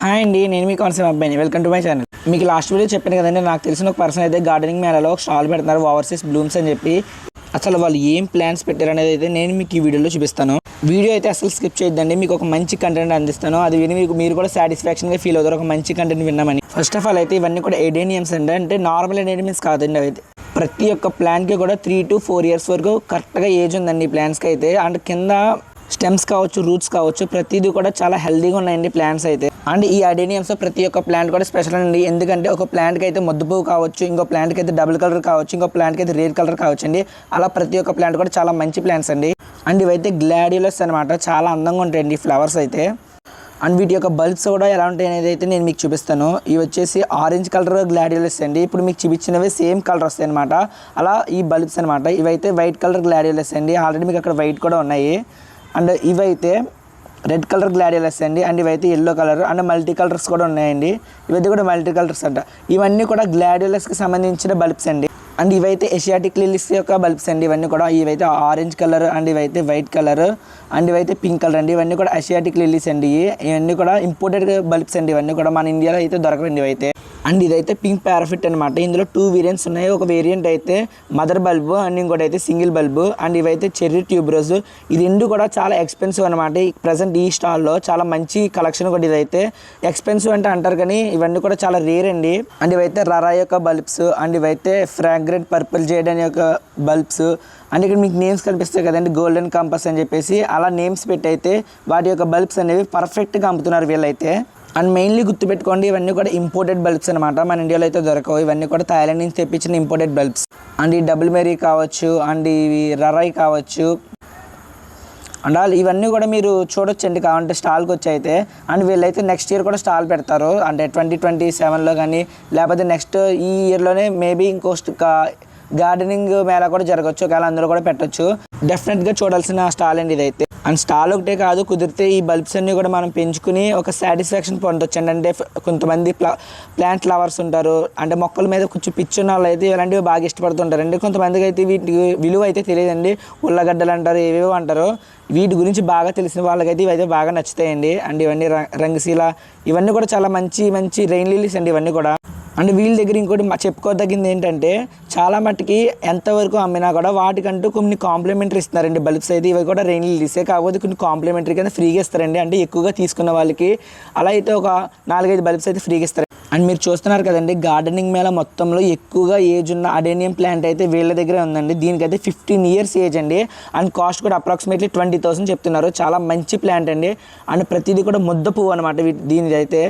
Hi అండి, నేను మీ concept అబ్బాయిని. Welcome to my channel. మీకు లాస్ట్ వీడియో చెప్పాను కదండి, నాకు తెలిసిన ఒక పర్సన్ అయితే గార్డెనింగ్ మేళలో ఒక స్టాల్ పెడుతున్నారు, ఓవర్సీస్ బ్లూమ్స్ అని చెప్పి. అసలు వాళ్ళు ఏం ప్లాన్స్ పెట్టారు అనేది అయితే నేను మీకు ఈ వీడియోలో చూపిస్తాను. వీడియో అయితే అసలు స్కిప్ చేయొద్దండి, మీకు ఒక మంచి కంటెంట్ అందిస్తాను. అది విని మీరు కూడా సాటిస్ఫాక్షన్గా ఫీల్ అవుతారు, ఒక మంచి కంటెంట్ విన్నామని. ఫస్ట్ ఆఫ్ ఆల్ అయితే ఇవన్నీ కూడా ఎడేనియమ్స్ అండి, అంటే నార్మల్ ఎడేనియమ్స్ కాదండి. అయితే ప్రతి ఒక్క ప్లాంట్కి కూడా 3 to 4 years వరకు కరెక్ట్గా ఏజ్ ఉందండి ఈ ప్లాంట్స్కి అయితే. అండ్ కింద స్టెమ్స్ కావచ్చు, రూట్స్ కావచ్చు, ప్రతిదీ కూడా చాలా హెల్దీగా ఉన్నాయండి ప్లాంట్స్ అయితే. అండ్ ఈ అడేనియమ్స్ ప్రతి ఒక్క ప్లాంట్ కూడా స్పెషల్ అండి, ఎందుకంటే ఒక ప్లాంట్కి అయితే ముద్దు పువ్వు కావచ్చు, ఇంకో ప్లాంట్కి అయితే డబుల్ కలర్ కావచ్చు, ఇంకో ప్లాంట్కి అయితే రెడ్ కలర్ కావచ్చు అండి. అలా ప్రతి ఒక్క ప్లాంట్ కూడా చాలా మంచి ప్లాంట్స్ అండి. అండ్ ఇవైతే గ్లాడియోలస్ అనమాట, చాలా అందంగా ఉంటాయండి ఫ్లవర్స్ అయితే. అండ్ వీటి యొక్క బల్బ్స్ కూడా ఎలా ఉంటాయి అనేది అయితే నేను మీకు చూపిస్తాను. ఇవి వచ్చేసి ఆరెంజ్ కలర్ గ్లాడియోలస్ అండి, ఇప్పుడు మీకు చూపించినవి సేమ్ కలర్ వస్తాయి అనమాట. అలా ఈ బల్బ్స్ అనమాట. ఇవైతే వైట్ కలర్ గ్లాడియోలస్ అండి, ఆల్రెడీ మీకు అక్కడ వైట్ కూడా ఉన్నాయి. అండ్ ఇవైతే రెడ్ కలర్ గ్లాడియోలస్ అండి. అండ్ ఇవైతే yellow colour and multi colours కూడా ఉన్నాయండి. ఇవైతే కూడా మల్టీ కలర్స్ అంట. ఇవన్నీ కూడా గ్లాడియోలస్కి సంబంధించిన బల్బ్స్ అండి. అండ్ ఇవైతే ఏషియాటిక్ లిల్లీస్ యొక్క బల్బ్స్ అండి. ఇవన్నీ కూడా ఇవైతే ఆరెంజ్ కలర్ అండ్ ఇవైతే వైట్ కలర్ అండ్ ఇవైతే పింక్ కలర్ అండి. ఇవన్నీ కూడా ఏషియాటిక్ లిల్లీస్ అండి. ఇవన్నీ కూడా ఇంపోర్టెడ్ బల్బ్స్ అండి. ఇవన్నీ కూడా మన ఇండియాలో అయితే దొరకవండి ఇవైతే. అండ్ ఇదైతే పింక్ పారాఫిట్ అనమాట. ఇందులో 2 వేరియంట్స్ ఉన్నాయి. ఒక వేరియంట్ అయితే మదర్ బల్బ్ అండ్ ఇంకోటి అయితే సింగిల్ బల్బ్. అండ్ ఇవైతే చెర్రీ ట్యూబ్రోజ్. ఇది రెండు కూడా చాలా ఎక్స్పెన్సివ్ అనమాట. ప్రజెంట్ ఈ స్టాల్లో చాలా మంచి కలెక్షన్ కూడా. ఇదైతే ఎక్స్పెన్సివ్ అంటే అంటారు కానీ ఇవన్నీ కూడా చాలా రేర్ అండి. అండ్ ఇవైతే రరా యొక్క బల్బ్స్ అండ్ ఇవైతే ఫ్రాగ్రెంట్ పర్పుల్ జేడ్ అనే యొక్క బల్బ్స్. అండ్ ఇక్కడ మీకు నేమ్స్ కనిపిస్తాయి కదండి, గోల్డెన్ కంపస్ అని చెప్పేసి. అలా నేమ్స్ పెట్టి అయితే వాటి యొక్క బల్బ్స్ అనేవి పర్ఫెక్ట్గా అమ్ముతున్నారు వీళ్ళైతే. అండ్ మెయిన్లీ గుర్తుపెట్టుకోండి, ఇవన్నీ కూడా ఇంపోర్టెడ్ బల్బ్స్ అనమాట, మన ఇండియాలో అయితే దొరకవు. ఇవన్నీ కూడా థాయిలాండ్ నుంచి తెప్పించిన ఇంపోర్టెడ్ బల్బ్స్. అండ్ ఈ డబుల్ మెరీ కావచ్చు అండ్ ఇవి రరాయ్ కావచ్చు. అండ్ ఇవన్నీ కూడా మీరు చూడొచ్చండి కావాలంటే స్టాల్కి వచ్చి అయితే. అండ్ వీళ్ళైతే నెక్స్ట్ ఇయర్ కూడా స్టాల్ పెడతారు, అంటే 2027లో కానీ లేకపోతే నెక్స్ట్ ఈ ఇయర్లోనే మేబీ ఇంకో గార్డెనింగ్ మేళా కూడా జరగవచ్చు, ఒకవేళ అందులో కూడా పెట్టచ్చు. డెఫినెట్గా చూడాల్సిన స్టాల్ అండి ఇదైతే. అండ్ స్టాల్ ఒకటే కాదు, కుదిరితే ఈ బల్బ్స్ అన్నీ కూడా మనం పెంచుకుని ఒక సాటిస్ఫాక్షన్ పొందొచ్చు అండి. అంటే కొంతమంది ప్లాంట్ లవర్స్ ఉంటారు, అంటే మొక్కల మీద కొంచెం పిచ్చున్న వాళ్ళు అయితే ఇలాంటివి బాగా ఇష్టపడుతుంటారండి. కొంతమందికి అయితే వీటి విలువ అయితే తెలియదండి, ఉల్లగడ్డలు అంటారు, ఏవేవో అంటారు. వీటి గురించి బాగా తెలిసిన వాళ్ళకైతే ఇవైతే బాగా నచ్చుతాయండి. అండ్ ఇవన్నీ రంగశీల, ఇవన్నీ కూడా చాలా మంచి మంచి రెయిన్ లిల్లీస్ అండి ఇవన్నీ కూడా. అండ్ వీళ్ళ దగ్గర ఇంకోటి చెప్పుకోదగింది ఏంటంటే, చాలా మట్టుకి ఎంతవరకు అమ్మినా కూడా వాటికంటూ కొన్ని కాంప్లిమెంటరీ ఇస్తున్నారండి బల్బ్స్ అయితే. ఇవి కూడా రెయిన్ లిల్లీసే, కాకపోతే కొన్ని కాంప్లిమెంటరీ కింద ఫ్రీగా ఇస్తారండి, అంటే ఎక్కువగా తీసుకున్న వాళ్ళకి. అలా అయితే ఒక 4-5 బల్బ్స్ అయితే ఫ్రీగా ఇస్తారు. అండ్ మీరు చూస్తున్నారు కదండి, గార్డెనింగ్ మేళ మొత్తంలో ఎక్కువగా ఏజ్ ఉన్న అడేనియం ప్లాంట్ అయితే వీళ్ళ దగ్గరే ఉందండి. దీనికైతే 15 years ఏజ్ అండి. అండ్ కాస్ట్ కూడా అప్రాక్సిమేట్లీ 20,000 చెప్తున్నారు. చాలా మంచి ప్లాంట్ అండి. అండ్ ప్రతిదీ కూడా ముద్ద పువ్వు అనమాట దీనిది అయితే.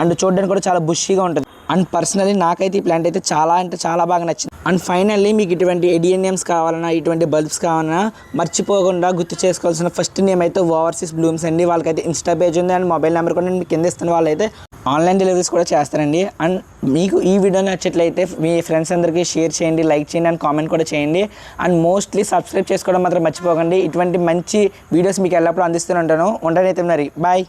అండ్ చూడడానికి కూడా చాలా బుషీగా ఉంటుంది. అండ్ పర్సనలీ నాకైతే ఈ ప్లాంట్ అయితే చాలా అంటే చాలా బాగా నచ్చింది. అండ్ ఫైనల్లీ మీకు ఇటువంటి ఎడియనియమ్స్ కావాలన్నా, ఇటువంటి బల్బ్స్ కావాలన్నా మర్చిపోకుండా గుర్తు చేసుకోవాల్సిన ఫస్ట్ నేమ్ అయితే ఓవర్సీస్ బ్లూమ్స్ అండి. వాళ్ళకైతే ఇన్స్టా పేజ్ ఉంది అండ్ మొబైల్ నెంబర్ కూడా నేను కింద ఇస్తున్న వాళ్ళైతే ఆన్లైన్ డెలివరీస్ కూడా చేస్తారండి. అండ్ మీకు ఈ వీడియో నచ్చట్లయితే మీ ఫ్రెండ్స్ అందరికీ షేర్ చేయండి, లైక్ చేయండి అండ్ కామెంట్ కూడా చేయండి. అండ్ మోస్ట్లీ సబ్స్క్రైబ్ చేసుకోవడం మాత్రం మర్చిపోకండి. ఇటువంటి మంచి వీడియోస్ మీకు ఎల్లప్పుడూ అందిస్తూనే ఉంటాను. ఉంటానైతే మరి బాయ్.